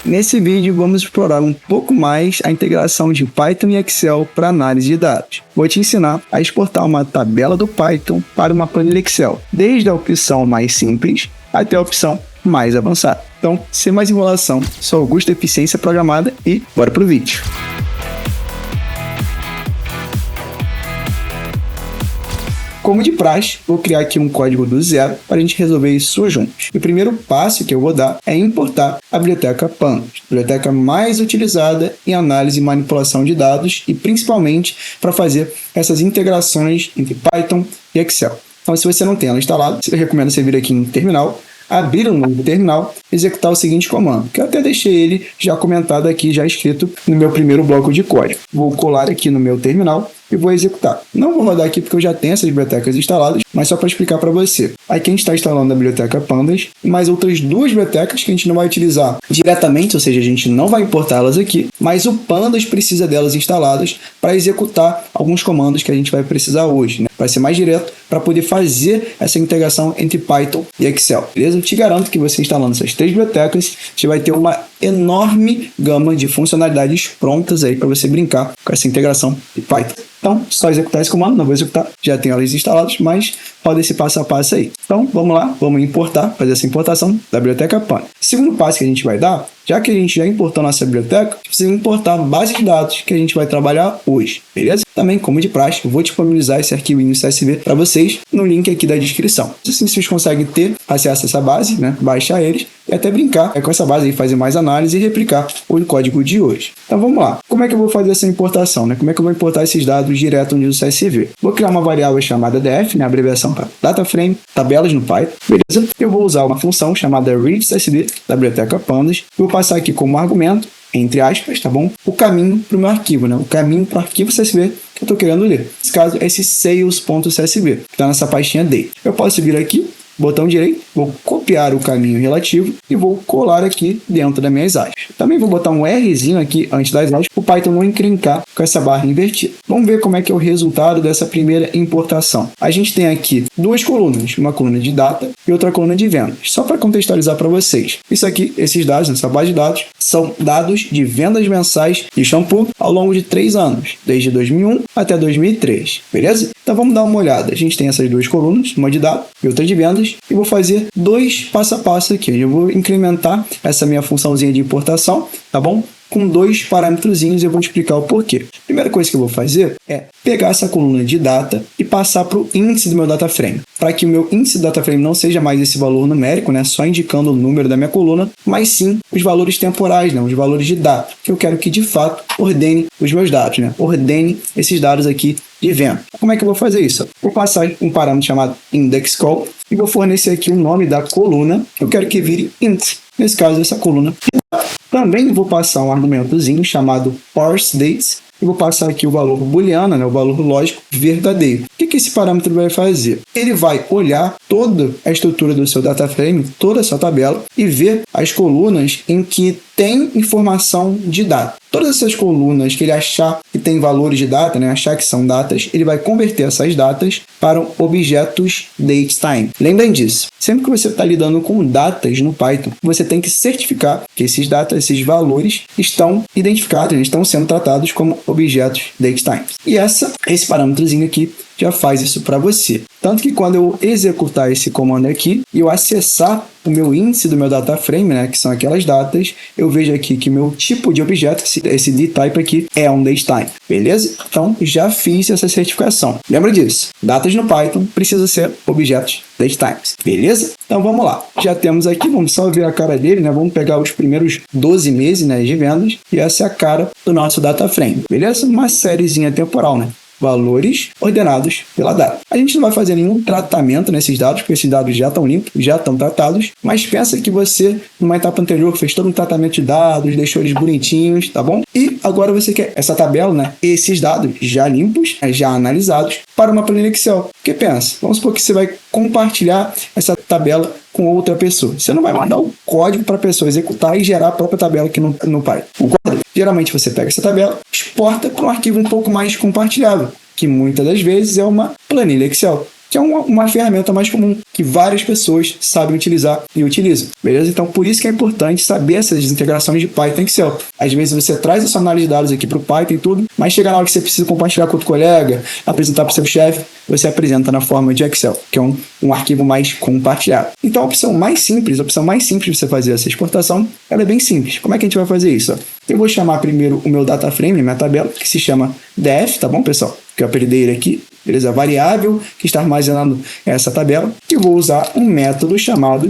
Nesse vídeo vamos explorar um pouco mais a integração de Python e Excel para análise de dados. Vou te ensinar a exportar uma tabela do Python para uma planilha Excel, desde a opção mais simples até a opção mais avançada. Então, sem mais enrolação, sou Augusto Eficiência Programada e bora pro vídeo. Como de praxe, vou criar aqui um código do zero para a gente resolver isso juntos. O primeiro passo que eu vou dar é importar a biblioteca Pandas, a biblioteca mais utilizada em análise e manipulação de dados e principalmente para fazer essas integrações entre Python e Excel. Então, se você não tem ela instalada, eu recomendo você vir aqui em terminal, abrir um novo terminal, executar o seguinte comando, que eu até deixei ele já comentado aqui, já escrito no meu primeiro bloco de código. Vou colar aqui no meu terminal e vou executar. Não vou rodar aqui porque eu já tenho essas bibliotecas instaladas, mas só para explicar para você. Aqui a gente está instalando a biblioteca Pandas e mais outras duas bibliotecas que a gente não vai utilizar diretamente, ou seja, a gente não vai importá-las aqui, mas o Pandas precisa delas instaladas para executar alguns comandos que a gente vai precisar hoje, né? Vai ser mais direto para poder fazer essa integração entre Python e Excel, beleza? Eu te garanto que você instalando essas três bibliotecas, você vai ter uma enorme gama de funcionalidades prontas aí para você brincar com essa integração de Python. Então, só executar esse comando, não vou executar, já tenho elas instaladas, mas roda esse passo a passo aí. Então, vamos lá, vamos importar, fazer essa importação da biblioteca Pandas. Segundo passo que a gente vai dar, já que a gente já importou nossa biblioteca, precisa importar a base de dados que a gente vai trabalhar hoje, beleza? Também, como de praxe, eu vou disponibilizar esse arquivinho CSV para vocês no link aqui da descrição. Assim vocês conseguem ter acesso a essa base, né? Baixar eles e até brincar com essa base e fazer mais análise e replicar o código de hoje. Então vamos lá. Como é que eu vou fazer essa importação, né? Como é que eu vou importar esses dados direto no CSV? Vou criar uma variável chamada df, né? Abreviação para DataFrame, tabelas no Python, beleza? Eu vou usar uma função chamada readCSV da biblioteca Pandas. Vou passar aqui como argumento, entre aspas, tá bom? O caminho para o meu arquivo, né? O caminho para o arquivo CSV que eu estou querendo ler. Nesse caso, é esse sales.csv, que está nessa pastinha D. Eu posso vir aqui, botão direito, vou copiar o caminho relativo e vou colar aqui dentro das minhas aspas. Também vou botar um Rzinho aqui antes das aspas, para o Python não encrencar com essa barra invertida. Vamos ver como é que é o resultado dessa primeira importação. A gente tem aqui duas colunas, uma coluna de data e outra coluna de vendas. Só para contextualizar para vocês. Isso aqui, esses dados, essa base de dados, são dados de vendas mensais de shampoo ao longo de 3 anos, desde 2001 até 2003, beleza? Então vamos dar uma olhada. A gente tem essas duas colunas, uma de dados e outra de vendas, e vou fazer dois passo a passo aqui. Eu vou incrementar essa minha funçãozinha de importação, tá bom? Com dois parâmetrozinhos, eu vou te explicar o porquê. A primeira coisa que eu vou fazer é pegar essa coluna de data e passar para o índice do meu data frame, para que o meu índice do data frame não seja mais esse valor numérico, né, só indicando o número da minha coluna, mas sim os valores temporais, né, os valores de data, que eu quero que de fato ordene os meus dados, né, ordene esses dados aqui de venda. Como é que eu vou fazer isso? Vou passar um parâmetro chamado indexCall e vou fornecer aqui o nome da coluna. Eu quero que vire int, nesse caso essa coluna. Também vou passar um argumentozinho chamado parseDates e vou passar aqui o valor booleano, né, o valor lógico verdadeiro. O que esse parâmetro vai fazer? Ele vai olhar toda a estrutura do seu data frame, toda a sua tabela e ver as colunas em que tem informação de data. Todas essas colunas que ele achar que tem valores de data, né, achar que são datas, ele vai converter essas datas para objetos datetime. Lembrem disso. Sempre que você está lidando com datas no Python, você tem que certificar que esses datas, esses valores estão identificados, estão sendo tratados como objetos datetime. E esse parâmetrozinho aqui já faz isso para você. Tanto que quando eu executar esse comando aqui e eu acessar o meu índice do meu data frame, né, que são aquelas datas, eu vejo aqui que meu tipo de objeto, esse dtype aqui, é um datetime, beleza? Então, já fiz essa certificação. Lembra disso? Datas no Python precisa ser objetos datetimes, beleza? Então, vamos lá. Já temos aqui, vamos só ver a cara dele, né? Vamos pegar os primeiros 12 meses, né, de vendas e essa é a cara do nosso data frame, beleza? Uma sériezinha temporal, né? Valores ordenados pela data. A gente não vai fazer nenhum tratamento nesses dados, porque esses dados já estão limpos, já estão tratados, mas pensa que você, numa etapa anterior, fez todo um tratamento de dados, deixou eles bonitinhos, tá bom? E agora você quer essa tabela, né? Esses dados já limpos, já analisados, para uma planilha Excel. Porque pensa, vamos supor que você vai compartilhar essa tabela com outra pessoa. Você não vai mandar o código para a pessoa executar e gerar a própria tabela aqui no Python. O código, geralmente você pega essa tabela, exporta para um arquivo um pouco mais compartilhável, que muitas das vezes é uma planilha Excel. que é uma ferramenta mais comum, que várias pessoas sabem utilizar e utilizam, beleza? Então, por isso que é importante saber essas integrações de Python e Excel. Às vezes você traz a sua análise de dados aqui para o Python e tudo, mas chega na hora que você precisa compartilhar com outro colega, apresentar para o seu chefe, você apresenta na forma de Excel, que é um arquivo mais compartilhado. Então, a opção mais simples de você fazer essa exportação, ela é bem simples. Como é que a gente vai fazer isso? Eu vou chamar primeiro o meu data frame, minha tabela, que se chama def, tá bom, pessoal? Que eu apelidei ele aqui, beleza? Variável que está armazenando essa tabela. E vou usar um método chamado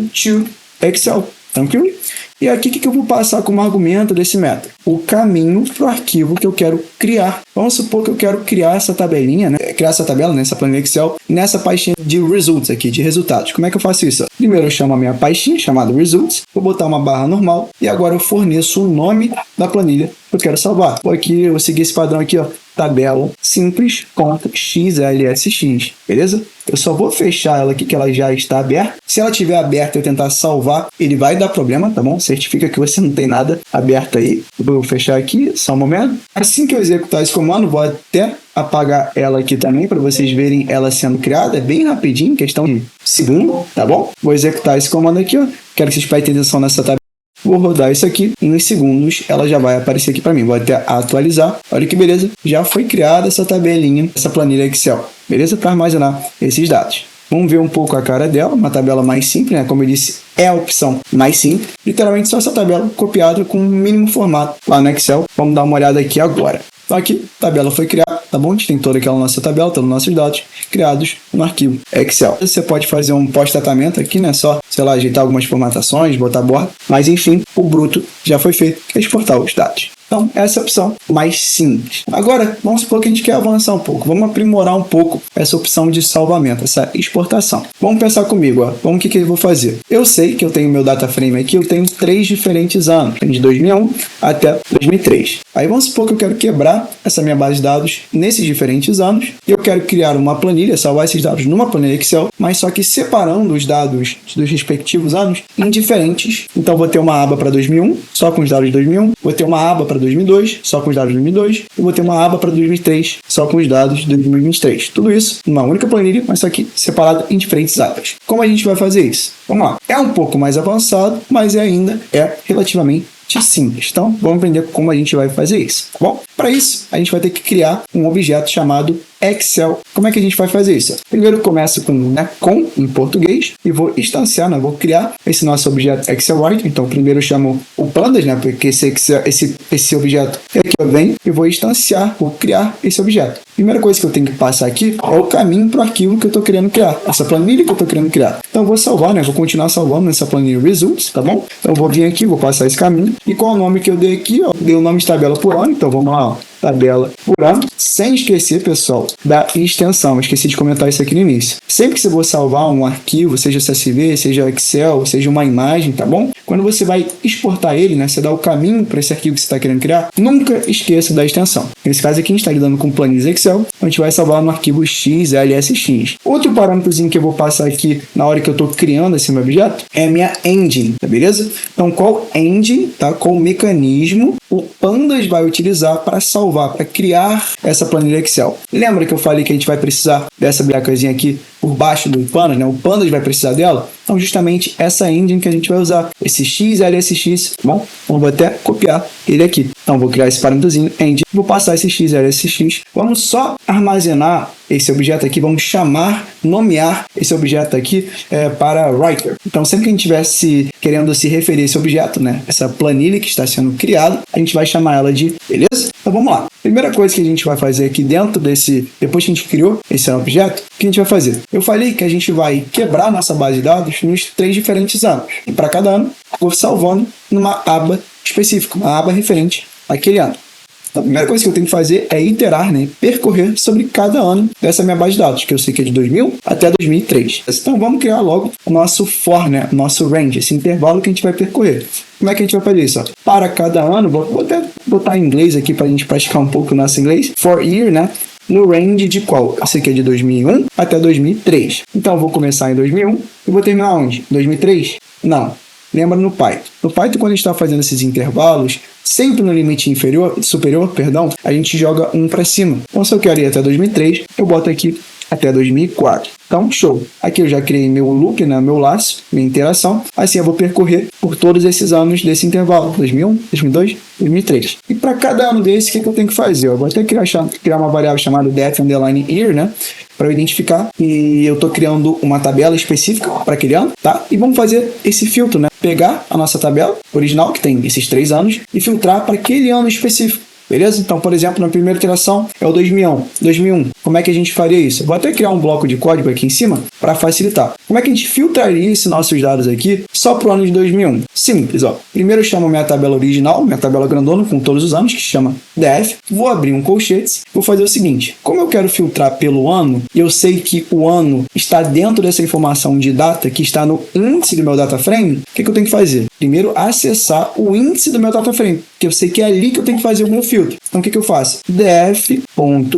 toExcel, tranquilo? E aqui, o que eu vou passar como argumento desse método? O caminho para o arquivo que eu quero criar. Vamos supor que eu quero criar essa tabelinha, né? Criar essa tabela, né? Essa planilha Excel, nessa pastinha de results aqui, de resultados. Como é que eu faço isso? Primeiro eu chamo a minha pastinha, chamada results, vou botar uma barra normal e agora eu forneço o nome da planilha que eu quero salvar. Vou aqui, eu vou seguir esse padrão aqui, ó. Tabela simples.xlsx, beleza? Eu só vou fechar ela aqui, que ela já está aberta. Se ela estiver aberta e eu tentar salvar, ele vai dar problema, tá bom? Certifica que você não tem nada aberto aí. Eu vou fechar aqui, só um momento. Assim que eu executar esse comando, vou até apagar ela aqui também, para vocês verem ela sendo criada. É bem rapidinho, questão de segundo, tá bom? Vou executar esse comando aqui, ó. Quero que vocês prestem atenção nessa tabela. Vou rodar isso aqui, em uns segundos ela já vai aparecer aqui para mim. Vou até atualizar. Olha que beleza, já foi criada essa tabelinha, essa planilha Excel, beleza? Para armazenar esses dados. Vamos ver um pouco a cara dela, uma tabela mais simples, né? Como eu disse, é a opção mais simples. Literalmente só essa tabela copiada com o mínimo formato lá no Excel. Vamos dar uma olhada aqui agora. Então aqui, a tabela foi criada, tá bom? A gente tem toda aquela nossa tabela, todos os nossos dados criados no arquivo Excel. Você pode fazer um pós-tratamento aqui, né? Só, sei lá, ajeitar algumas formatações, botar borda. Mas enfim, o bruto já foi feito, que é exportar os dados. Então, essa é a opção mais simples. Agora, vamos supor que a gente quer avançar um pouco. Vamos aprimorar um pouco essa opção de salvamento, essa exportação. Vamos pensar comigo, ó. Vamos, o que eu vou fazer? Eu sei que eu tenho meu data frame aqui, eu tenho 3 diferentes anos. De 2001 até 2003. Aí vamos supor que eu quero quebrar essa minha base de dados nesses diferentes anos. E eu quero criar uma planilha, salvar esses dados numa planilha Excel, mas só que separando os dados dos respectivos anos em diferentes. Então, vou ter uma aba para 2001, só com os dados de 2001. Vou ter uma aba para 2002, só com os dados de 2002, e vou ter uma aba para 2003, só com os dados de 2023. Tudo isso numa única planilha, mas só que separado em diferentes abas. Como a gente vai fazer isso? Vamos lá. É um pouco mais avançado, mas ainda é relativamente simples. Então, vamos aprender como a gente vai fazer isso, tá bom? Para isso, a gente vai ter que criar um objeto chamado Excel. Como é que a gente vai fazer isso? Primeiro, começa com, né, com em português e vou instanciar, né, vou criar esse nosso objeto ExcelWriter. Então, primeiro eu chamo o pandas, né, porque esse objeto é que eu venho e vou instanciar, vou criar esse objeto. Primeira coisa que eu tenho que passar aqui é o caminho para o arquivo que eu estou querendo criar, essa planilha que eu estou querendo criar. Então, eu vou salvar, né, vou continuar salvando nessa planilha results, tá bom? Então, eu vou vir aqui, vou passar esse caminho. E qual o nome que eu dei aqui? Ó, dei o nome de tabela por ano, então vamos lá, ó. Tabela por ano, sem esquecer, pessoal, da extensão. Eu esqueci de comentar isso aqui no início. Sempre que você for salvar um arquivo, seja CSV, seja Excel, seja uma imagem, tá bom? Quando você vai exportar ele, né, você dá o caminho para esse arquivo que você está querendo criar, nunca esqueça da extensão. Nesse caso aqui, a gente está lidando com planilhas Excel, então a gente vai salvar no arquivo XLSX. Outro parâmetrozinho que eu vou passar aqui na hora que eu estou criando esse meu objeto é a minha engine, tá beleza? Então, qual engine, tá? Qual mecanismo o Pandas vai utilizar para salvar, para criar essa planilha Excel. Lembra que eu falei que a gente vai precisar dessa bibliotecazinha aqui por baixo do Pandas, né? O Pandas vai precisar dela. Então, justamente essa engine que a gente vai usar, esse XLSX, tá bom? Então, vou até copiar ele aqui. Então, vou criar esse parâmetrozinho, engine, vou passar esse XLSX. Vamos só armazenar esse objeto aqui, vamos nomear esse objeto aqui para writer. Então, sempre que a gente estiver querendo se referir a esse objeto, né, essa planilha que está sendo criada, a gente vai chamar ela de, beleza? Então, vamos lá. Primeira coisa que a gente vai fazer aqui dentro depois que a gente criou esse objeto, o que a gente vai fazer? Eu falei que a gente vai quebrar nossa base de dados nos 3 diferentes anos. E para cada ano, vou salvando numa aba específica, uma aba referente àquele ano. A primeira coisa que eu tenho que fazer é iterar, né, percorrer sobre cada ano dessa minha base de dados, que eu sei que é de 2000 até 2003. Então, vamos criar logo o nosso for, né, o nosso range, esse intervalo que a gente vai percorrer. Como é que a gente vai fazer isso? Ó? Para cada ano, vou até botar em inglês aqui para a gente praticar um pouco o nosso inglês. For year, né? No range de qual? Esse aqui é de 2001 até 2003. Então, eu vou começar em 2001 e vou terminar onde? 2003? Não. Lembra no Python. No Python, quando a gente está fazendo esses intervalos, sempre no limite superior, a gente joga 1 para cima. Então, se eu quero ir até 2003, eu boto aqui até 2004. Então, show. Aqui eu já criei meu loop, né, meu laço, minha interação. Assim eu vou percorrer por todos esses anos desse intervalo, 2001, 2002, 2003. E para cada ano desse, o que eu tenho que fazer? Eu vou até criar uma variável chamada def_year, né, para eu identificar que eu estou criando uma tabela específica para aquele ano, tá? E vamos fazer esse filtro, né? Pegar a nossa tabela original, que tem esses 3 anos, e filtrar para aquele ano específico. Beleza? Então, por exemplo, na primeira iteração é o 2001. Como é que a gente faria isso? Eu vou até criar um bloco de código aqui em cima para facilitar. Como é que a gente filtraria esses nossos dados aqui só para o ano de 2001? Simples, ó. Primeiro eu chamo minha tabela original, minha tabela grandona com todos os anos, que se chama def. Vou abrir um colchetes. Vou fazer o seguinte. Como eu quero filtrar pelo ano, eu sei que o ano está dentro dessa informação de data que está no índice do meu data frame. O que eu tenho que fazer? Primeiro, acessar o índice do meu data frame, que eu sei que é ali que eu tenho que fazer o meu filtro. Então, o que eu faço? def.index,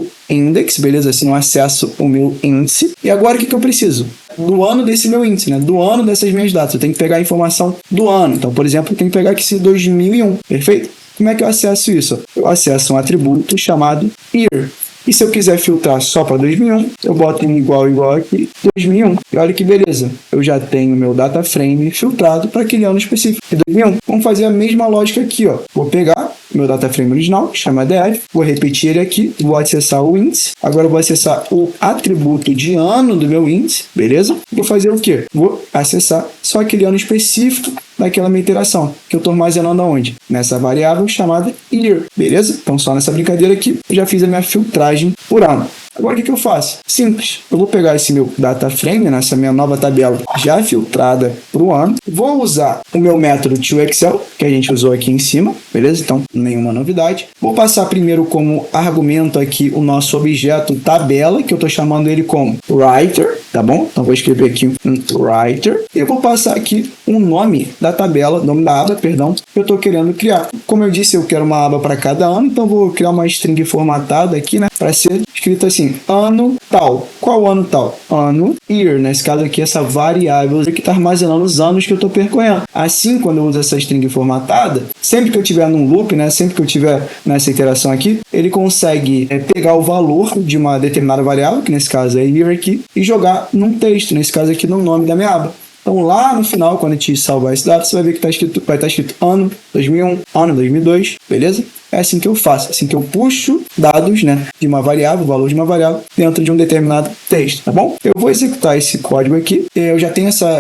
beleza? Assim eu acesso o meu índice. E agora, o que eu preciso? Do ano desse meu índice, né? Do ano dessas minhas datas. Eu tenho que pegar a informação do ano. Então, por exemplo, eu tenho que pegar aqui esse 2001, perfeito? Como é que eu acesso isso? Eu acesso um atributo chamado year. E se eu quiser filtrar só para 2001, eu boto em igual aqui, 2001. E olha que beleza, eu já tenho meu data frame filtrado para aquele ano específico, de 2001. Vamos fazer a mesma lógica aqui, ó. Vou pegar meu data frame original, que chama def, vou repetir ele aqui, vou acessar o índice. Agora eu vou acessar o atributo de ano do meu índice, beleza? Vou fazer o quê? Vou acessar só aquele ano específico daquela minha iteração, que eu estou armazenando aonde? Nessa variável chamada year, beleza? Então só nessa brincadeira aqui, eu já fiz a minha filtragem por ano. Agora o que eu faço? Simples. Eu vou pegar esse meu data frame, nessa minha nova tabela já filtrada para o ano. Vou usar o meu método toExcel, que a gente usou aqui em cima, beleza? Então, nenhuma novidade. Vou passar primeiro como argumento aqui o nosso objeto tabela, que eu estou chamando ele como writer, tá bom? Então, vou escrever aqui writer. E eu vou passar aqui o nome da tabela, nome da aba, perdão, que eu estou querendo criar. Como eu disse, eu quero uma aba para cada ano, então vou criar uma string formatada aqui, né? Para ser escrito assim, ano tal. Qual ano tal? Ano year. Nesse caso aqui, essa variável que está armazenando os anos que eu estou percorrendo. Assim, quando eu uso essa string formatada, sempre que eu tiver num loop, né, sempre que eu tiver nessa iteração aqui, ele consegue pegar o valor de uma determinada variável, que nesse caso é year aqui, e jogar num texto, nesse caso aqui no nome da minha aba. Então, lá no final, quando a gente salvar esse dado, você vai ver que vai estar escrito ano 2001, ano 2002, beleza? É assim que eu faço, assim que eu puxo dados, né, de uma variável, o valor de uma variável, dentro de um determinado texto, tá bom? Eu vou executar esse código aqui, eu já tenho essa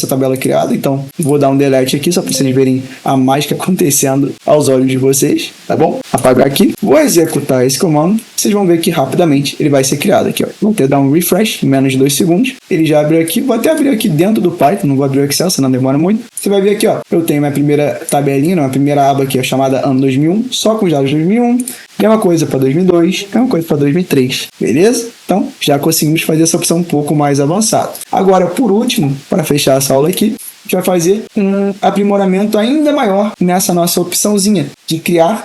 tabela criada, então vou dar um delete aqui, só para vocês verem a mágica acontecendo aos olhos de vocês, tá bom? Apagar aqui, vou executar esse comando, vocês vão ver que rapidamente ele vai ser criado aqui, ó. Vou ter dar um refresh em menos de 2 segundos, ele já abriu aqui, vou até abrir aqui dentro do Python, não vou abrir o Excel, senão demora muito. Você vai ver aqui, ó, eu tenho minha primeira tabelinha, minha primeira aba aqui, chamada ano 2001, só com os dados de 2001, mesma coisa para 2002, mesma coisa para 2003, beleza? Então, já conseguimos fazer essa opção um pouco mais avançada. Agora, por último, para fechar essa aula aqui, a gente vai fazer um aprimoramento ainda maior nessa nossa opçãozinha de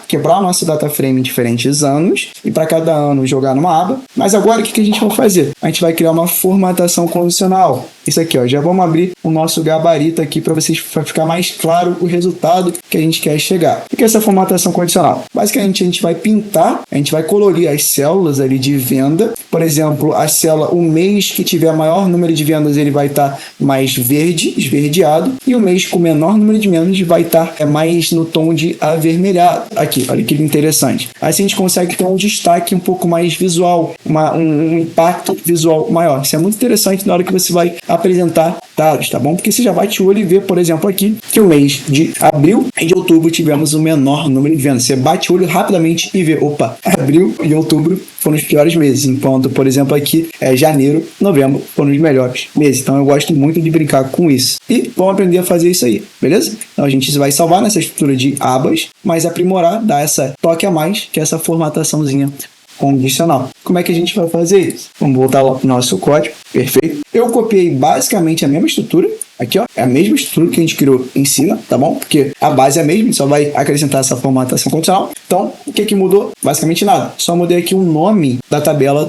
quebrar o nosso data frame em diferentes anos e para cada ano jogar numa aba. Mas agora o que a gente vai fazer? A gente vai criar uma formatação condicional. Isso aqui, ó, já vamos abrir o nosso gabarito aqui para ficar mais claro o resultado que a gente quer chegar. O que é essa formatação condicional? Basicamente, a gente vai pintar, a gente vai colorir as células ali de venda. Por exemplo, a célula, o mês que tiver maior número de vendas, ele vai estar mais verde, esverdeado, e o mês com menor número de vendas vai estar mais no tom de avermelhado. Aqui, olha que interessante. Assim a gente consegue ter um destaque um pouco mais visual, um impacto visual maior. Isso é muito interessante na hora que você vai apresentar dados, tá bom? Porque você já bate o olho e vê, por exemplo, aqui, que o mês de abril e de outubro tivemos o menor número de vendas. Você bate o olho rapidamente e vê, opa, abril e outubro foram os piores meses, enquanto, por exemplo, aqui janeiro, novembro foram os melhores meses. Então eu gosto muito de brincar com isso. E vamos aprender a fazer isso aí, beleza? Então a gente vai salvar nessa estrutura de abas, mas aprimorar, dar essa toque a mais, que é essa formataçãozinha condicional. Como é que a gente vai fazer isso? Vamos voltar lá para o nosso código, perfeito? Eu copiei basicamente a mesma estrutura, aqui ó, é a mesma estrutura que a gente criou em cima, tá bom? Porque a base é a mesma, a gente só vai acrescentar essa formatação condicional. Então, o que mudou? Basicamente nada. Só mudei aqui o nome da tabela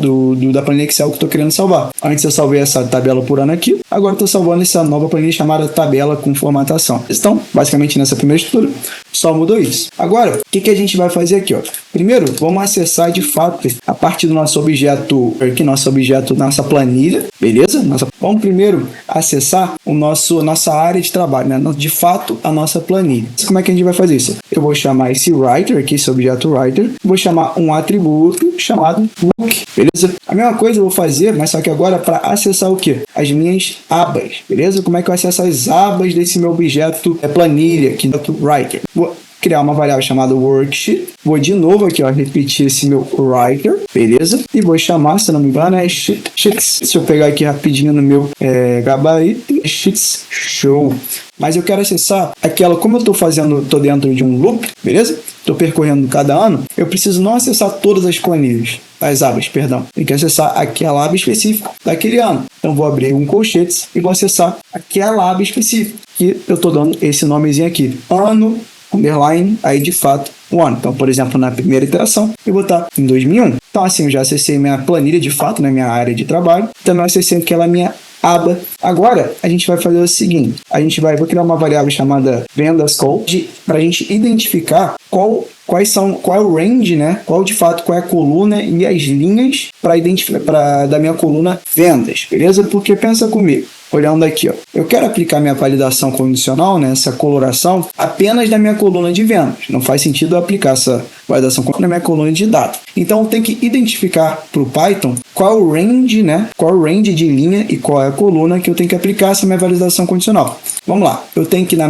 da planilha Excel que eu estou querendo salvar. Antes eu salvei essa tabela por ano aqui, agora estou salvando essa nova planilha chamada tabela com formatação. Então, basicamente nessa primeira estrutura, só mudou isso. Agora, o que a gente vai fazer aqui? Primeiro, vamos acessar de fato a parte do nosso objeto, nossa planilha, beleza? Vamos primeiro acessar nossa área de trabalho, né? De fato, a nossa planilha. Como é que a gente vai fazer isso? Eu vou chamar esse writer aqui, esse objeto writer, vou chamar um atributo chamado look, beleza? A mesma coisa eu vou fazer, mas só que agora para acessar o quê? As minhas abas, beleza? Como é que eu acesso as abas desse meu objeto planilha aqui do writer? Vou criar uma variável chamada worksheet. Vou de novo aqui, repetir esse meu writer, beleza? E vou chamar, se não me engano, sheets. Se eu pegar aqui rapidinho no meu gabarito, sheets show. Mas eu quero acessar aquela, como eu estou dentro de um loop, beleza? Estou percorrendo cada ano, eu preciso não acessar todas as planilhas, as abas, perdão. Tem que acessar aquela aba específica daquele ano. Então, vou abrir um colchetes e vou acessar aquela aba específica, que eu estou dando esse nomezinho aqui. Ano, underline, aí de fato, o ano. Então, por exemplo, na primeira iteração, eu vou estar em 2001. Então, assim, eu já acessei minha planilha de fato, na minha área de trabalho. Também acessei aquela minha aba. Agora, a gente vai fazer o seguinte. Vou criar uma variável chamada vendas code para a gente identificar qual é o range, né? Qual é a coluna e as linhas para identificar da minha coluna vendas, beleza? Porque pensa comigo. Olhando aqui, eu quero aplicar minha validação condicional, né, essa coloração, apenas na minha coluna de vendas. Não faz sentido eu aplicar essa validação na minha coluna de dados. Então, eu tenho que identificar para o Python qual é o range, né, qual é o range de linha e qual é a coluna que eu tenho que aplicar essa minha validação condicional. Vamos lá. Eu tenho que ir na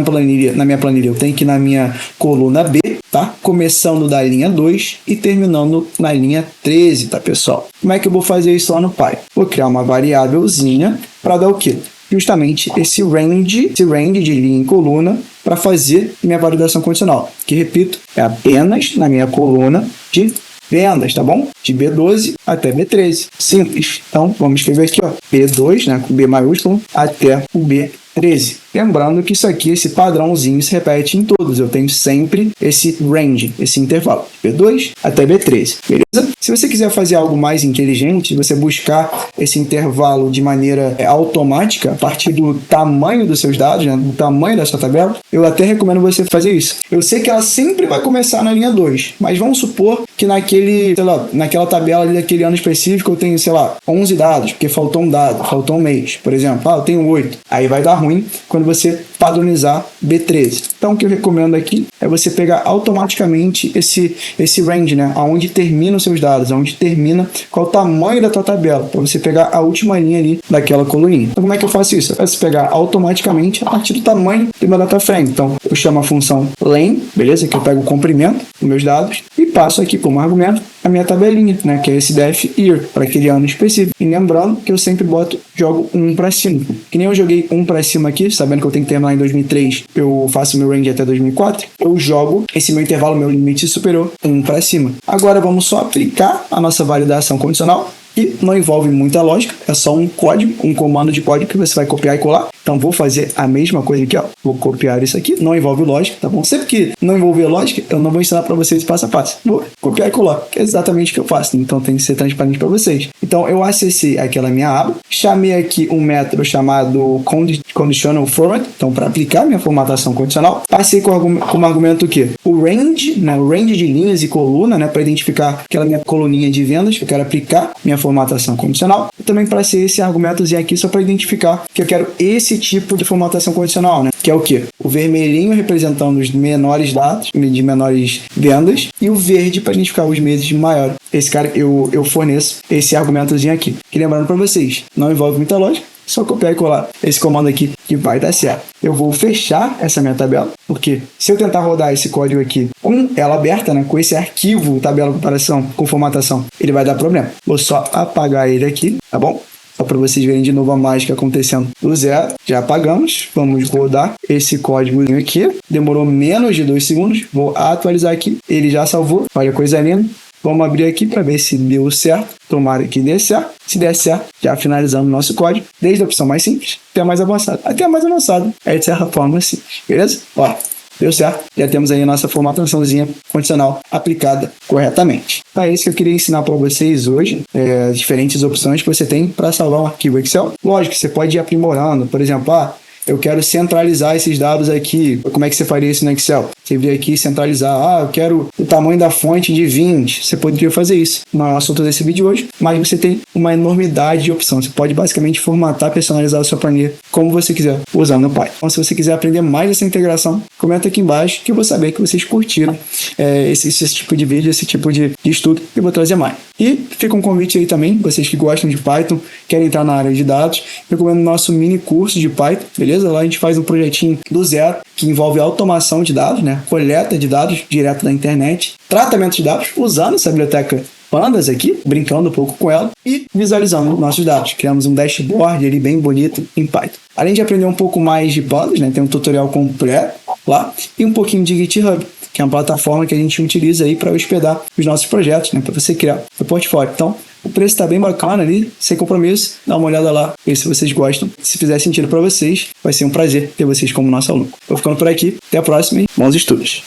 minha planilha, eu tenho que ir na minha coluna B, tá? Começando da linha 2 e terminando na linha 13, tá, pessoal? Como é que eu vou fazer isso lá no Python? Vou criar uma variávelzinha para dar o quê? Justamente esse range de linha e coluna para fazer minha validação condicional, que, repito, é apenas na minha coluna de vendas, tá bom? De B12 até B13. Simples. Então, vamos escrever aqui, B2, né, com B maiúsculo, até o B13. Lembrando que isso aqui, esse padrãozinho, se repete em todos. Eu tenho sempre esse range, esse intervalo, B2 até B13, beleza? Se você quiser fazer algo mais inteligente, você buscar esse intervalo de maneira automática, a partir do tamanho dos seus dados, né, do tamanho da sua tabela, eu até recomendo você fazer isso. Eu sei que ela sempre vai começar na linha 2, mas vamos supor que naquela tabela ali daquele ano específico eu tenho, 11 dados, porque faltou um dado, faltou um mês, por exemplo. Eu tenho 8. Aí vai dar ruim quando você padronizar B13. Então, o que eu recomendo aqui é você pegar automaticamente esse range, né? Aonde terminam os seus dados, aonde termina qual o tamanho da tua tabela, para você pegar a última linha ali daquela coluninha. Então, como é que eu faço isso? Eu faço pegar automaticamente a partir do tamanho do meu data frame. Então, eu chamo a função len, beleza? Que eu pego o comprimento dos meus dados e passo aqui como argumento a minha tabelinha, né? Que é esse def year, para aquele ano específico. E lembrando que eu sempre jogo 1 para cima. Que nem eu joguei 1 para cima aqui, sabendo que eu tenho que terminar em 2003, eu faço meu range até 2004, eu jogo esse meu intervalo, meu limite superior, 1 para cima. Agora vamos só aplicar a nossa validação condicional, e não envolve muita lógica, é só um código, um comando de código que você vai copiar e colar. Então vou fazer a mesma coisa aqui, vou copiar isso aqui, não envolve lógica, tá bom? Sempre que não envolver lógica, eu não vou ensinar para vocês passo a passo. Vou copiar e colar, que é exatamente o que eu faço, então tem que ser transparente para vocês. Então eu acessei aquela minha aba, chamei aqui um método chamado conditional format, então para aplicar minha formatação condicional, passei como argumento o quê? O range, né? O range de linhas e coluna, né? Para identificar aquela minha coluninha de vendas que eu quero aplicar minha formatação condicional. E também passei esse argumentozinho aqui só para identificar que eu quero esse tipo de formatação condicional, né? Que é o quê? O vermelhinho representando os menores dados, de menores vendas, e o verde para identificar os meses maiores. Esse cara, eu forneço esse argumentozinho aqui. E lembrando para vocês, não envolve muita lógica, só copiar e colar esse comando aqui que vai dar certo. Eu vou fechar essa minha tabela, porque se eu tentar rodar esse código aqui com ela aberta, né, com esse arquivo tabela comparação com formatação, ele vai dar problema. Vou só apagar ele aqui, tá bom? Só para vocês verem de novo a mágica acontecendo do zero. Já apagamos. Vamos rodar esse código aqui. Demorou menos de 2 segundos. Vou atualizar aqui. Ele já salvou. Olha que coisa linda. Vamos abrir aqui para ver se deu certo. Tomara que dê certo. Se der certo, já finalizamos o nosso código. Desde a opção mais simples até a mais avançada. Até a mais avançada. É de certa forma simples. Beleza? Deu certo? Já temos aí a nossa formataçãozinha condicional aplicada corretamente. Então é isso que eu queria ensinar para vocês hoje, diferentes opções que você tem para salvar um arquivo Excel. Lógico, você pode ir aprimorando, por exemplo, eu quero centralizar esses dados aqui. Como é que você faria isso no Excel? Você vir aqui e centralizar. Eu quero o tamanho da fonte de 20. Você poderia fazer isso. Não é o assunto desse vídeo hoje, mas você tem uma enormidade de opções. Você pode basicamente formatar, personalizar a sua planilha como você quiser, usando o Python. Então, se você quiser aprender mais dessa integração, comenta aqui embaixo que eu vou saber que vocês curtiram esse tipo de vídeo, esse tipo de estudo, que eu vou trazer mais. E fica um convite aí também, vocês que gostam de Python, querem entrar na área de dados, recomendo o nosso mini curso de Python, beleza? Lá a gente faz um projetinho do zero, que envolve automação de dados, coleta de dados direto da internet, tratamento de dados, usando essa biblioteca Pandas aqui, brincando um pouco com ela e visualizando nossos dados. Criamos um dashboard ali bem bonito em Python. Além de aprender um pouco mais de Pandas, tem um tutorial completo lá e um pouquinho de GitHub, que é uma plataforma que a gente utiliza aí para hospedar os nossos projetos, para você criar o portfólio. Então, o preço está bem bacana ali, sem compromisso. Dá uma olhada lá, ver se vocês gostam. Se fizer sentido para vocês, vai ser um prazer ter vocês como nosso aluno. Vou ficando por aqui. Até a próxima e bons estudos!